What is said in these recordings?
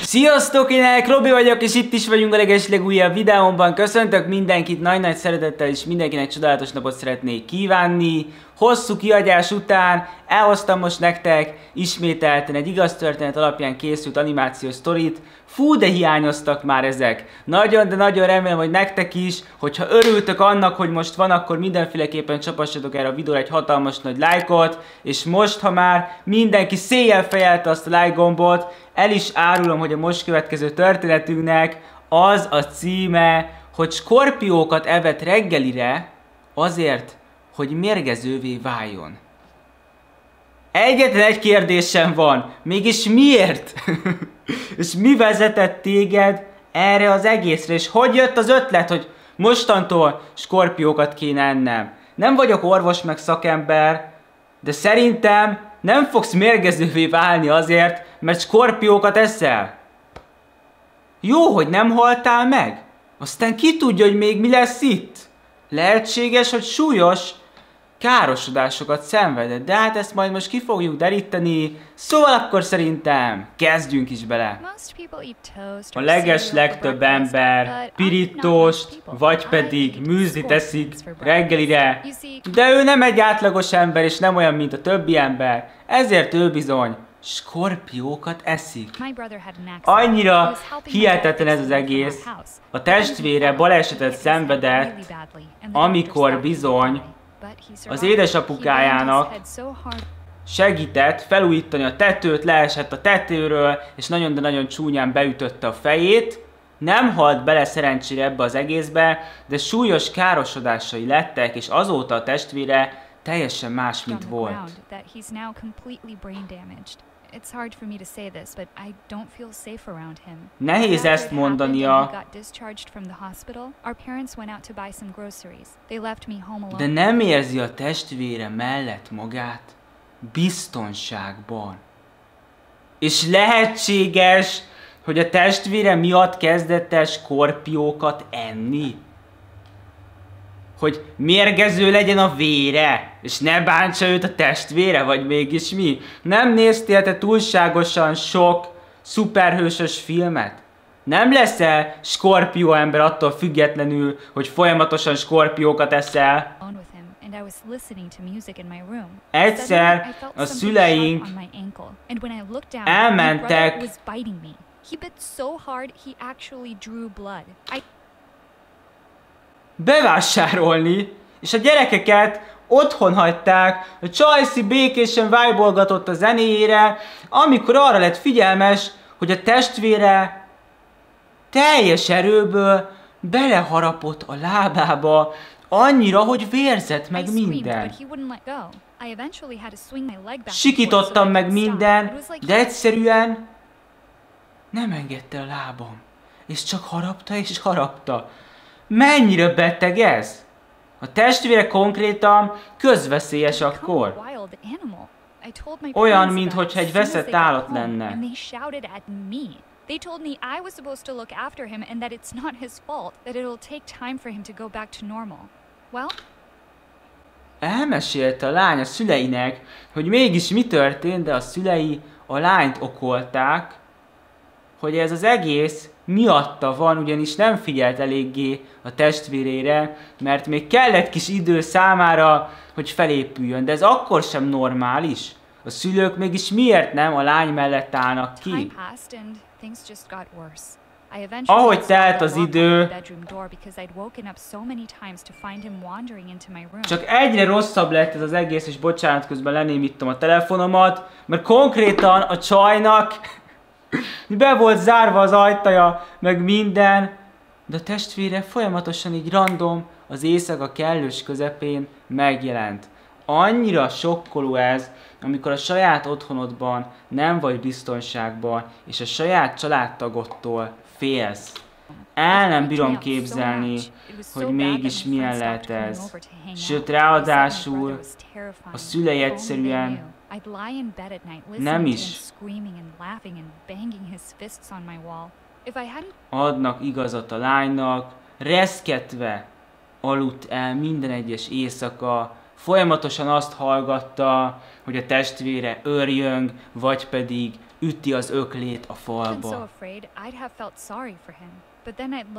Sziasztok, én elekrobi vagyok, és itt is vagyunk a legeslegújabb videómban. Köszöntök mindenkit nagy-nagy szeretettel, és mindenkinek csodálatos napot szeretnék kívánni. Hosszú kihagyás után elhoztam most nektek ismételten egy igaz történet alapján készült animációs sztorit. Fú, de hiányoztak már ezek. Nagyon, de nagyon remélem, hogy nektek is, hogyha örültök annak, hogy most van, akkor mindenféleképpen csapassatok erre a videóra egy hatalmas nagy lájkot. És most, ha már mindenki széjjel fejelte azt a like gombot, el is árulom, hogy a most következő történetünknek az a címe, hogy skorpiókat evett reggelire azért, hogy mérgezővé váljon. Egyetlen egy kérdésem van, mégis miért? És mi vezetett téged erre az egészre? És hogy jött az ötlet, hogy mostantól skorpiókat kéne ennem? Nem vagyok orvos meg szakember, de szerintem nem fogsz mérgezővé válni azért, mert skorpiókat eszel. Jó, hogy nem haltál meg. Aztán ki tudja, hogy még mi lesz itt? Lehetséges, hogy súlyos károsodásokat szenvedett, de hát ezt majd most ki fogjuk deríteni, szóval akkor szerintem kezdjünk is bele. A legtöbb ember pirítóst, vagy pedig műzlit eszik reggelire, de ő nem egy átlagos ember, és nem olyan, mint a többi ember, ezért ő bizony skorpiókat eszik. Annyira hihetetlen ez az egész. A testvére balesetet szenvedett, amikor bizony az édesapukájának segített felújítani a tetőt, leesett a tetőről, és nagyon, de nagyon csúnyán beütötte a fejét. Nem halt bele szerencsére ebbe az egészbe, de súlyos károsodásai lettek, és azóta a testvére teljesen más, mint volt. Nehéz ezt mondania, de nem érzi a testvére mellett magát biztonságban. És lehetséges, hogy a testvére miatt kezdett el skorpiókat enni? Hogy mérgező legyen a vére, és ne bántsa őt a testvére, vagy mégis mi? Nem néztél te túlságosan sok szuperhősös filmet? Nem leszel skorpió ember attól függetlenül, hogy folyamatosan skorpiókat eszel? Egyszer a szüleink elmentek bevásárolni, és a gyerekeket otthon hagyták, a Csajci békésen vibe-olgatott a zenéjére, amikor arra lett figyelmes, hogy a testvére teljes erőből beleharapott a lábába, annyira, hogy vérzett meg minden. Sikítottam meg minden, de egyszerűen nem engedte a lábam. És csak harapta és harapta. Mennyire beteg ez? A testvére konkrétan közveszélyes akkor. Olyan, mintha egy veszett állat lenne. They told me I was supposed to look after him and that it's not his fault, that it'll take time for him to go back to normal. Well? Elmesélte a lány a szüleinek, hogy mégis mi történt, de a szülei a lányt okolták, hogy ez az egész miatta van, ugyanis nem figyelt eléggé a testvérére, mert még kellett kis idő számára, hogy felépüljön, de ez akkor sem normális. A szülők mégis miért nem a lány mellett állnak ki? Ahogy telt az idő, csak egyre rosszabb lett ez az egész, és bocsánat, közben lenémítom a telefonomat, mert konkrétan a csajnak be volt zárva az ajtaja, meg minden, de a testvére folyamatosan így random az éjszaka kellős közepén megjelent. Annyira sokkoló ez, amikor a saját otthonodban nem vagy biztonságban, és a saját családtagodtól félsz. El nem bírom képzelni, hogy mégis milyen lehet ez. Sőt, ráadásul a szülei egyszerűen nem is adnak igazat a lánynak, reszketve aludt el minden egyes éjszaka, folyamatosan azt hallgatta, hogy a testvére örjöng, vagy pedig üti az öklét a falba.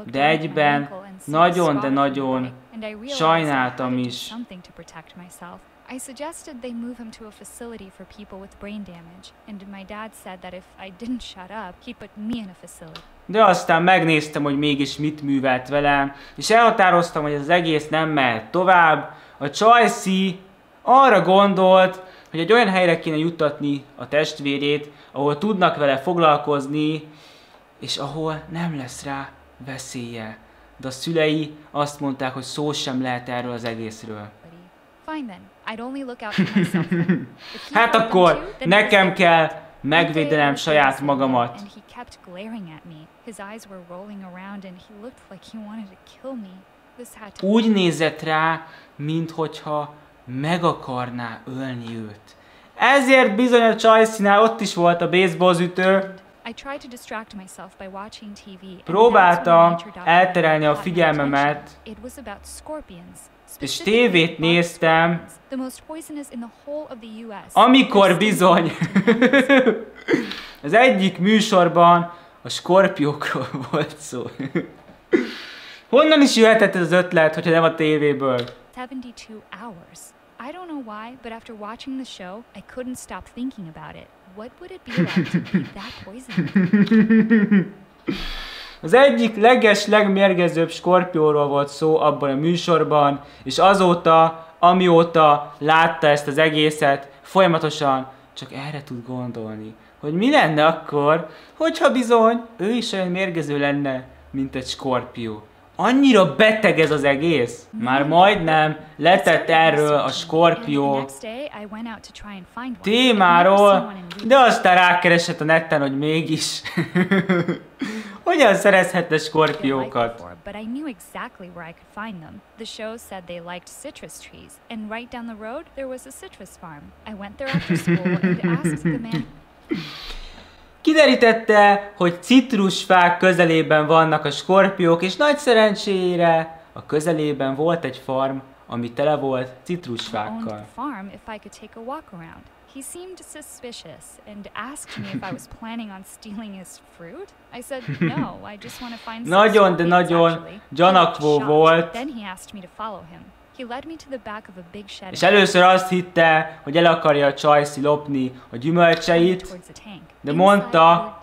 De egyben nagyon, de nagyon sajnáltam is. I suggested they move him to a facility for people with brain damage, and my dad said that if I didn't shut up, he'd put me in a facility. De aztán megnéztem, hogy mégis mit művelt velem, és elhatároztam, hogy ez az egész nem mehet tovább. A Csajci arra gondolt, hogy egy olyan helyre kéne juttatni a testvérét, ahol tudnak vele foglalkozni, és ahol nem lesz rá veszélye. De a szülei azt mondták, hogy szó sem lehet erről az egészről. Hát akkor nekem kell megvédenem saját magamat. Úgy nézett rá, minthogyha meg akarná ölni őt. Ezért bizony a Csajcinál ott is volt a baseballütő. Próbáltam elterelni a figyelmemet, és tévét néztem, amikor bizony az egyik műsorban a skorpiókról volt szó. Honnan is jöhetett ez az ötlet, hogyha nem a tévéből? 72 hours. I don't know why, but after watching the show, I couldn't stop thinking about it. What would it be like to be that poisonous? Az egyik legmérgezőbb skorpióról volt szó abban a műsorban, és azóta, amióta látta ezt az egészet, folyamatosan csak erre tud gondolni, hogy mi lenne akkor, hogyha bizony ő is olyan mérgező lenne, mint egy skorpió. Annyira beteg ez az egész. Már majdnem letett erről a skorpió témáról, de aztán rákeresett a neten, hogy mégis hogyan szerezhetne skorpiókat. Kiderítette, hogy citrusfák közelében vannak a skorpiók, és nagy szerencsére a közelében volt egy farm, ami tele volt citrusfákkal. He seemed suspicious and asked me if I was planning on stealing his fruit. I said no, I just want to find some nagyon, de nagyon gyanakvó volt. Then he asked me to follow him. He led me to the back of a big shed. És először azt hitte, hogy el akarja a Csajci lopni a gyümölcseit, de mondta,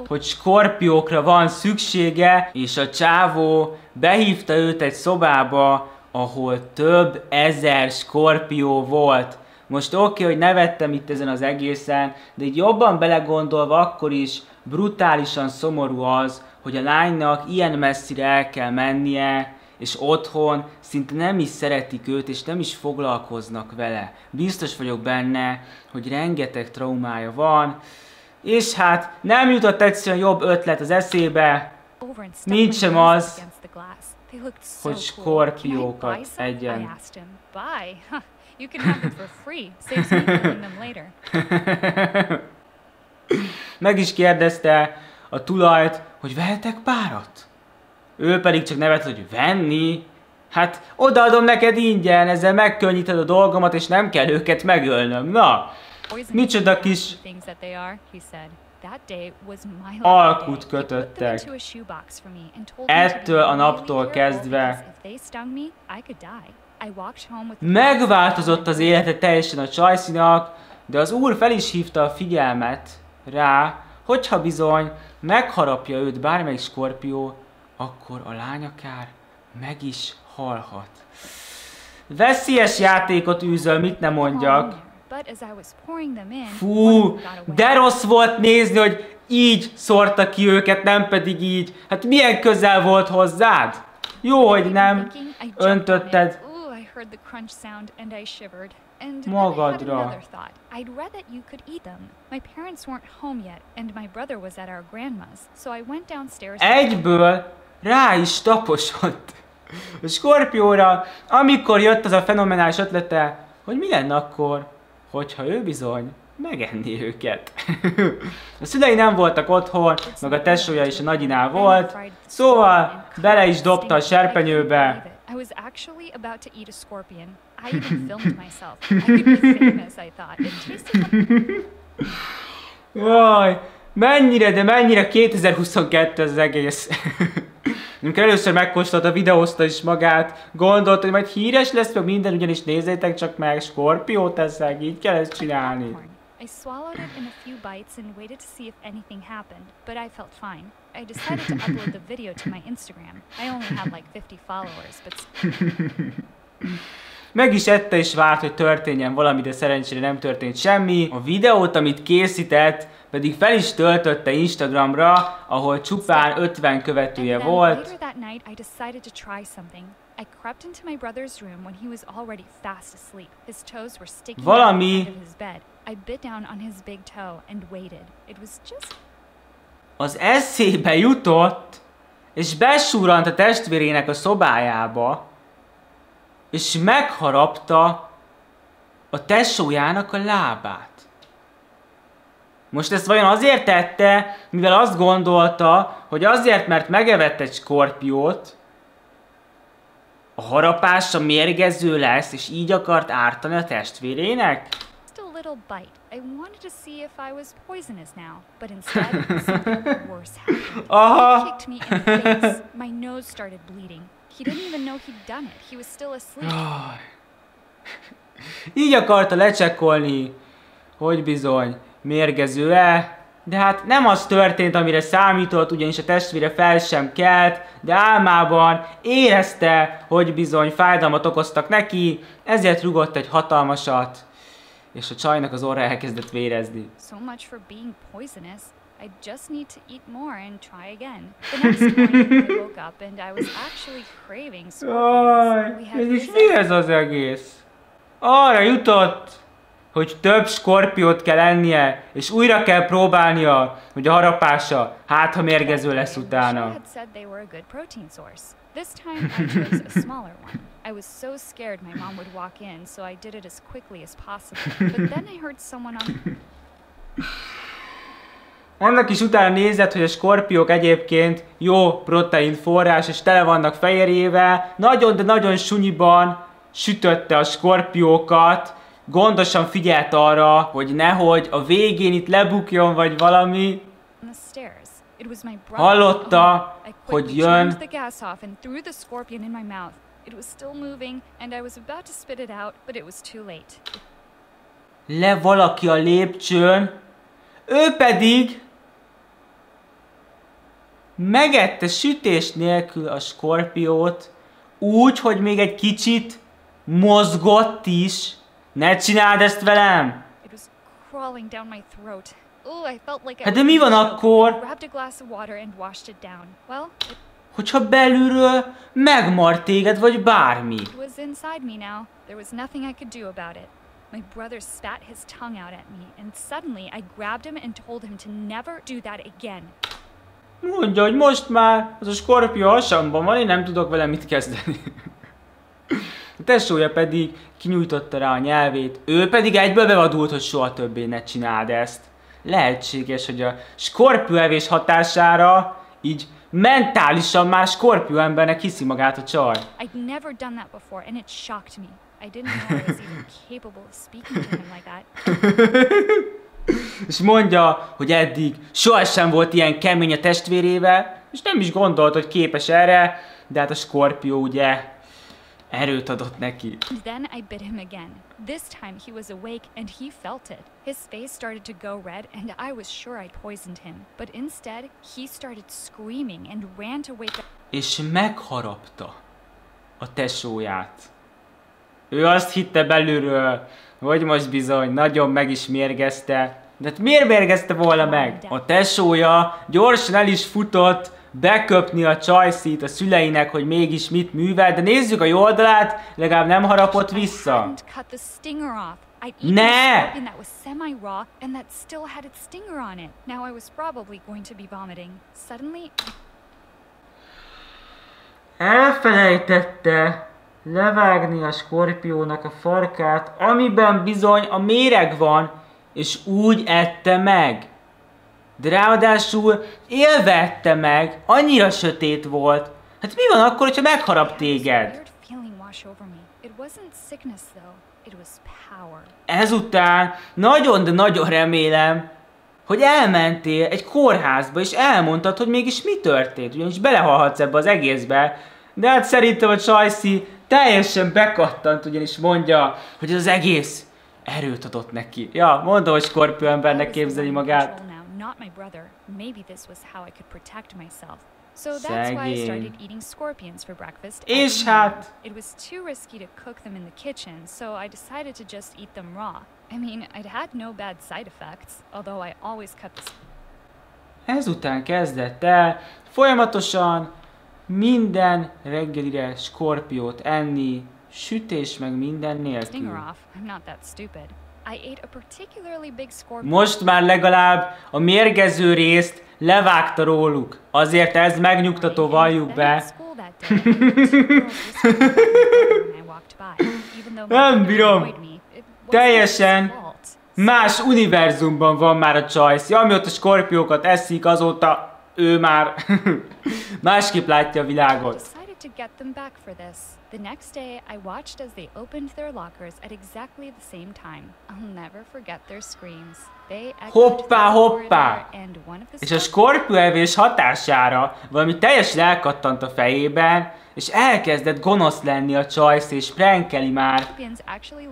hogy skorpiókra van szüksége, és a csávó behívta őt egy szobába, ahol több ezer skorpió volt. Most oké, hogy nevettem itt ezen az egészen, de így jobban belegondolva akkor is brutálisan szomorú az, hogy a lánynak ilyen messzire el kell mennie, és otthon szinte nem is szeretik őt, és nem is foglalkoznak vele. Biztos vagyok benne, hogy rengeteg traumája van, és hát nem jutott egyszerűen jobb ötlet az eszébe, mint sem az, hogy skorpiókat egyen. Meg is kérdezte a tulajt, hogy vehetek párat? Ő pedig csak nevet, hogy venni? Hát odaadom neked ingyen, ezzel megkönnyíted a dolgomat, és nem kell őket megölnöm. Na, micsoda kis alkut kötöttek. Ettől a naptól kezdve megváltozott az élete teljesen a Csajcinak, de az úr fel is hívta a figyelmet rá, hogyha bizony megharapja őt bármelyik skorpió, akkor a lány akár meg is halhat. Veszélyes játékot űzöl, mit ne mondjak. Fú, de rossz volt nézni, hogy így szórta ki őket, nem pedig így. Hát milyen közel volt hozzád? Jó, hogy nem öntötted magadra. Egyből rá is taposott a skorpióra, amikor jött az a fenomenális ötlete, hogy mi lenne akkor, hogyha ő bizony megenni őket. A szülei nem voltak otthon, meg a tesója is a nagyinál volt, szóval bele is dobta a serpenyőbe. I even filmed myself. I could be famous, I thought. It tasted Jaj, mennyire, de mennyire 2022 az egész. Amikor először megkóstolta, videózta is magát, gondolta, hogy majd híres lesz, meg minden, ugyanis nézzétek csak meg, Skorpiót eszek, így kell ezt csinálni. I swallowed it in a few bites and waited to see if anything happened, but I felt fine. I decided to upload the video to my Instagram. I only had like 50 followers, but... Meg is ette és várt, hogy történjen valami, de szerencsére nem történt semmi. A videót, amit készített, pedig fel is töltötte Instagramra, ahol csupán 50 követője volt. Valami az eszébe jutott, és besúrant a testvérének a szobájába, és megharapta a tesójának a lábát. Most ezt vajon azért tette, mivel azt gondolta, hogy azért, mert megevett egy skorpiót, a harapása mérgező lesz, és így akart ártani a testvérének? Aha! He didn't even know he'd done it. He was still asleep. Így akarta lecsekkolni, hogy bizony mérgező-e, de hát nem az történt, amire számított, ugyanis a testvére fel sem kelt, de álmában érezte, hogy bizony fájdalmat okoztak neki, ezért rugott egy hatalmasat, és a csajnak az orra elkezdett vérezni. So much for being poisonous. I just need to eat more and try again. The next morning I woke up and I was actually craving scorpions. És mi ez az egész? Arra jutott, hogy több skorpiót kell ennie, és újra kell próbálnia, hogy a harapása, hát ha mérgező lesz utána. This time I chose a smaller one. I was so scared my mom would walk in, so I did it as quickly as possible. But then I heard someone on... Annak is utána nézett, hogy a skorpiók egyébként jó protein forrás, és tele vannak fehérjével. Nagyon, de nagyon sunyiban sütötte a skorpiókat. Gondosan figyelt arra, hogy nehogy a végén itt lebukjon, vagy valami. Hallotta, hogy jön. Le valaki a lépcsőn, ő pedig megette sütés nélkül a skorpiót, úgy, hogy még egy kicsit mozgott is. Ne csináld ezt velem! Hát de mi van akkor, hogyha belülről megmar téged, vagy bármi? My brother spat his tongue out at me, and suddenly I grabbed him and told him to never do that again. Mondja, hogy most már az a skorpió hasamban van, én nem tudok vele mit kezdeni. A tesója pedig kinyújtotta rá a nyelvét, ő pedig egyből bevadult, hogy soha többé ne csináld ezt. Lehetséges, hogy a skorpióevés hatására így mentálisan már skorpió embernek hiszi magát a csaj. I'd never done that before, and it shocked me. I didn't know I was even capable of speaking to him like that. És mondja, hogy eddig sohasem volt ilyen kemény a testvérével, és nem is gondolt, hogy képes erre, de hát a skorpió ugye erőt adott neki. Then I bit him again. This time he was awake and he felt it. His face started to go red and I was sure I'd poisoned him. But instead he started screaming and ran to wake up. És megharapta a tesóját. Ő azt hitte belülről, hogy most bizony nagyon meg is mérgezte. De hát miért mérgezte volna meg? A tesója gyorsan el is futott beköpni a csajszít a szüleinek, hogy mégis mit művel, de nézzük a jó oldalát, legalább nem harapott vissza. Ne! Elfelejtette levágni a skorpiónak a farkát, amiben bizony a méreg van, és úgy ette meg. De ráadásul élve ette meg, annyira sötét volt. Hát mi van akkor, hogyha megharap téged? wasn't sickness though. It was power. Ezután nagyon, de nagyon remélem, hogy elmentél egy kórházba, és elmondtad, hogy mégis mi történt. Ugyanis belehalhatsz ebbe az egészbe. De hát szerintem a Csajci teljesen bekattant, ugyanis mondja, hogy ez az egész erőt adott neki. Ja, mondom, hogy Skorpió embernek képzeli magát. So that's why I started eating scorpions for breakfast. És hát... It was too risky to cook them in the kitchen, so I decided to just eat them raw. I mean, I'd had no bad side effects, although I always kept the... Ezután kezdett el folyamatosan minden reggelire Skorpiót enni, sütés meg minden nélkül. Most már legalább a mérgező részt levágta róluk. Azért ez megnyugtató, valljuk be. Nem bírom. Teljesen más univerzumban van már a Csajci. Amióta Skorpiókat eszik, azóta ő már másképp látja a világot. To get them back for this. The next day, I watched as they opened their lockers at exactly the same time. I'll never forget their screams. They hoppá, hoppá! És a Skorpió evés hatására valami teljesen elkattant a fejében, és elkezdett gonosz lenni a Csajci, és prankeli már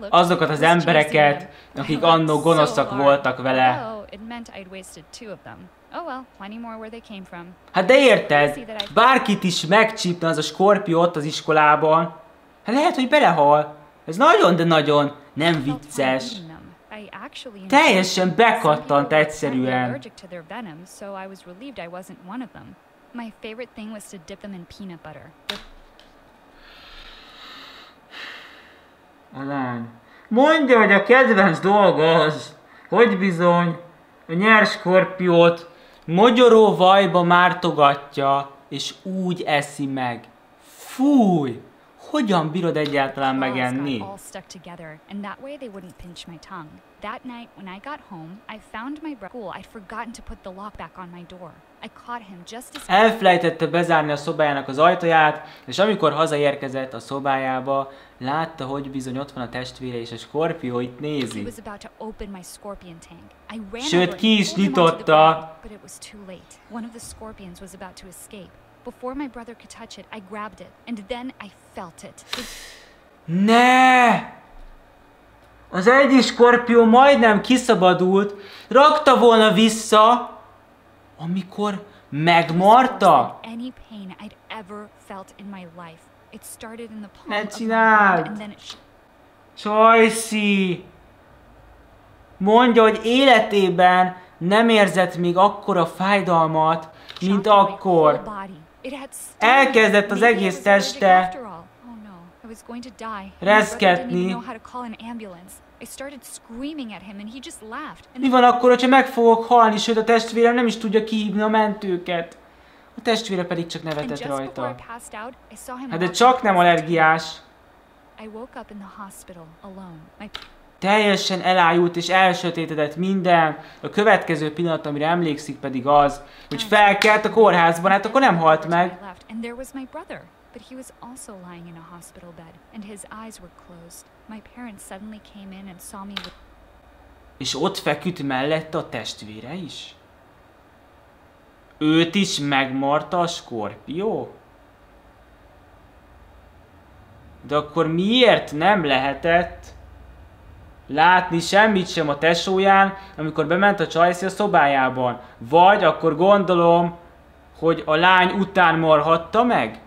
azokat az embereket, akik annó gonoszak voltak vele. Hát de érted, bárkit is megcsípne az a Skorpió ott az iskolában, hát lehet, hogy belehal. Ez nagyon, de nagyon nem vicces. Teljesen bekattant egyszerűen. A lány. Mondja, hogy a kedvenc dolga az, hogy bizony a nyers Skorpiót mogyoró vajba mártogatja, és úgy eszi meg. Fúj! Hogyan bírod egyáltalán megenni? That night when I got home, I found my brother. I'd forgotten to put the lock back on my door. I caught him just as... Elfelejtette bezárni a szobájának az ajtaját, és amikor hazaérkezett a szobájába, látta, hogy bizony ott van a testvére, és a Skorpió itt nézi. Sőt, ki is nyitotta. Before my brother could touch it, I grabbed it, and then I felt it. Ne! Az egyik Skorpió majdnem kiszabadult, rakta volna vissza, amikor megmarta. Ne csináld! Csajci! Mondja, hogy életében nem érzett még akkora fájdalmat, mint akkor. Elkezdett az egész teste reszketni. Mi van akkor, hogyha meg fogok halni, sőt a testvérem nem is tudja kihívni a mentőket? A testvére pedig csak nevetett rajta. Hát de csak nem allergiás. Teljesen elájult és elsötétedett minden. A következő pillanat, amire emlékszik pedig az, hogy felkelt a kórházban, hát akkor nem halt meg. But he was also lying in a hospital bed, and his eyes were closed. My parents suddenly came in and saw me with... És ott feküdt mellette a testvére is? Őt is megmarta a Skorpió? De akkor miért nem lehetett látni semmit sem a tesóján, amikor bement a Csajci a szobájában? Vagy akkor gondolom, hogy a lány után marhatta meg?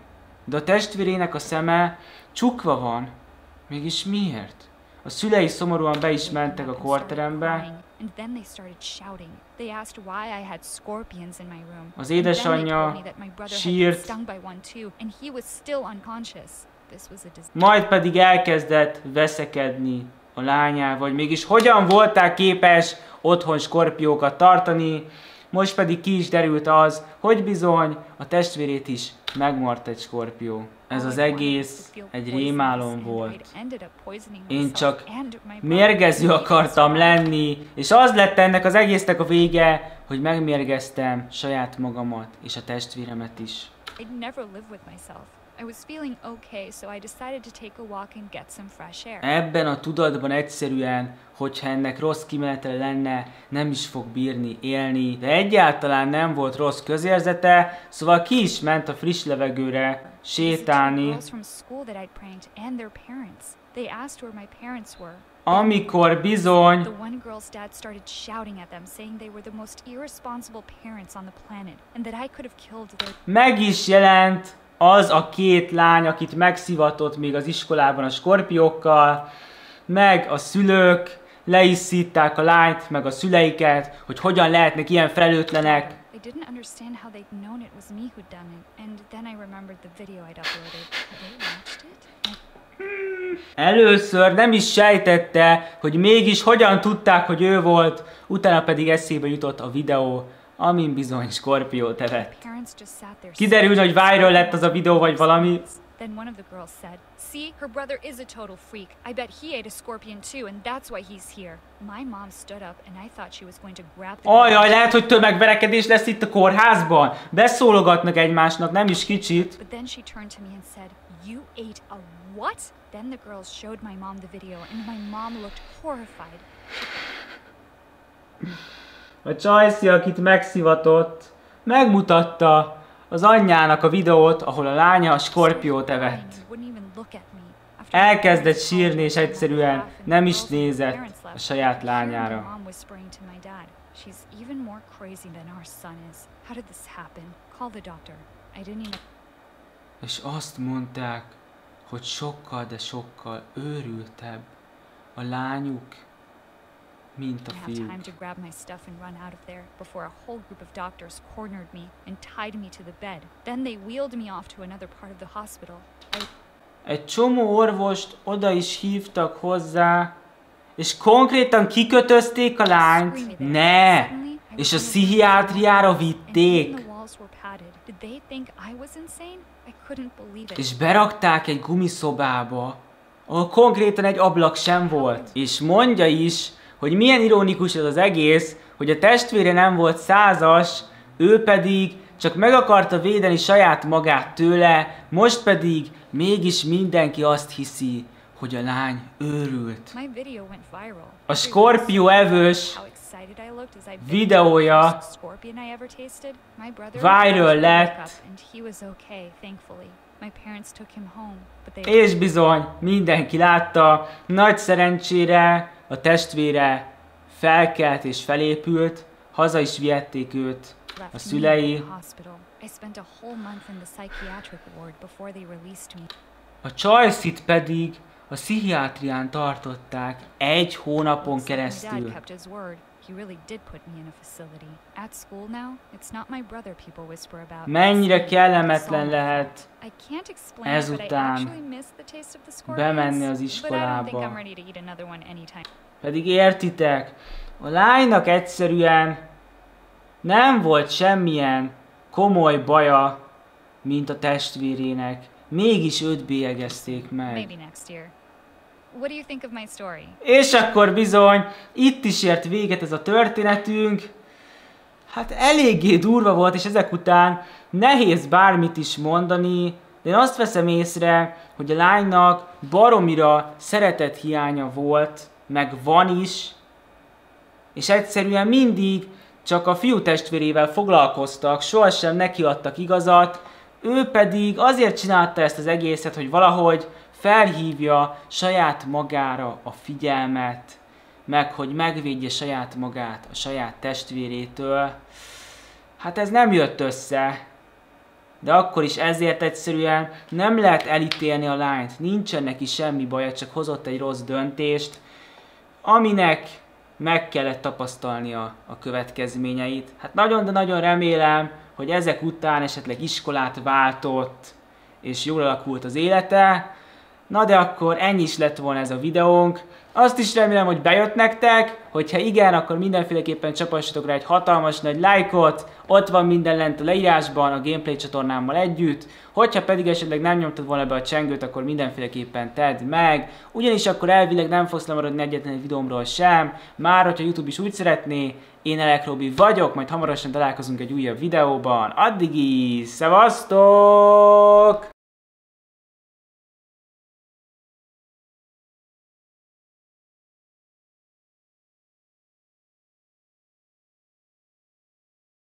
De a testvérének a szeme csukva van. Mégis miért? A szülei szomorúan be is mentek a kórterembe. Az édesanyja sírt, majd pedig elkezdett veszekedni a lányával, hogy mégis hogyan voltál képes otthon Skorpiókat tartani. Most pedig ki is derült az, hogy bizony a testvérét is megmart egy Skorpió. Ez az egész egy rémálom volt. Én csak mérgező akartam lenni, és az lett ennek az egésznek a vége, hogy megmérgeztem saját magamat és a testvéremet is. I was feeling okay, so I decided to take a walk and get some fresh air. Ebben a tudatban egyszerűen, hogyha ennek rossz kimenetele lenne, nem is fog bírni élni, de egyáltalán nem volt rossz közérzete, szóval ki is ment a friss levegőre sétálni. Amikor bizony meg is jelent az a két lány, akit megszivatott még az iskolában a skorpiókkal, meg a szülők le is szítták a lányt, meg a szüleiket, hogy hogyan lehetnek ilyen felelőtlenek. Először nem is sejtette, hogy mégis hogyan tudták, hogy ő volt, utána pedig eszébe jutott a videó, amin bizony Skorpiót evett. Kiderül, hogy viral lett az a videó, vagy valami. Then one of the girls said, "See, her brother is a total freak. I bet he ate a scorpion too, and that's why he's here." My mom stood up, and I thought she was going to grab the... Ajaj, lehet, hogy tömegverekedés lesz itt a kórházban. Beszólogatnak egymásnak, nem is kicsit. But then she turned to me and said, "You ate a what?" Then the girls showed my mom the video, and my mom looked horrified. A csajszi, akit megszivatott, megmutatta az anyjának a videót, ahol a lánya a skorpiót evett. Elkezdett sírni, és egyszerűen nem is nézett a saját lányára. És azt mondták, hogy sokkal, de sokkal őrültebb a lányuk, mint a fiúk. Egy csomó orvost oda is hívtak hozzá, és konkrétan kikötözték a lányt. Ne! És a pszichiátriára vitték. És berakták egy gumiszobába, ahol konkrétan egy ablak sem volt. És mondja is, hogy milyen ironikus ez az egész, hogy a testvére nem volt százas, ő pedig csak meg akarta védeni saját magát tőle, most pedig mégis mindenki azt hiszi, hogy a lány őrült. A Skorpió evős videója viral lett, és bizony mindenki látta, nagy szerencsére a testvére felkelt és felépült, haza is vihették őt a szülei. A csajszit pedig a pszichiátrián tartották 1 hónapon keresztül. Mennyire kellemetlen lehet ezután bemenni az iskolába. Pedig értitek, a lánynak egyszerűen nem volt semmilyen komoly baja, mint a testvérének. Mégis őt bélyegezték meg. És akkor bizony, itt is ért véget ez a történetünk. Hát eléggé durva volt, és ezek után nehéz bármit is mondani, de én azt veszem észre, hogy a lánynak baromira szeretethiánya volt, meg van is, és egyszerűen mindig csak a fiú testvérével foglalkoztak, sohasem nekiadtak igazat, ő pedig azért csinálta ezt az egészet, hogy valahogy felhívja saját magára a figyelmet, meg hogy megvédje saját magát a saját testvérétől. Hát ez nem jött össze, de akkor is ezért egyszerűen nem lehet elítélni a lányt, nincsen neki semmi baja, csak hozott egy rossz döntést, aminek meg kellett tapasztalnia a következményeit. Hát nagyon, de nagyon remélem, hogy ezek után esetleg iskolát váltott, és jól alakult az élete. Na de akkor ennyi is lett volna ez a videónk. Azt is remélem, hogy bejött nektek, hogyha igen, akkor mindenféleképpen csapassatok rá egy hatalmas nagy lájkot, ott van minden lent a leírásban a gameplay csatornámmal együtt, hogyha pedig esetleg nem nyomtad volna be a csengőt, akkor mindenféleképpen tedd meg, ugyanis akkor elvileg nem fogsz lemaradni egyetlen egy videómról sem, már hogyha YouTube is úgy szeretné, én Elekrobi vagyok, majd hamarosan találkozunk egy újabb videóban, addig is, szevasztok!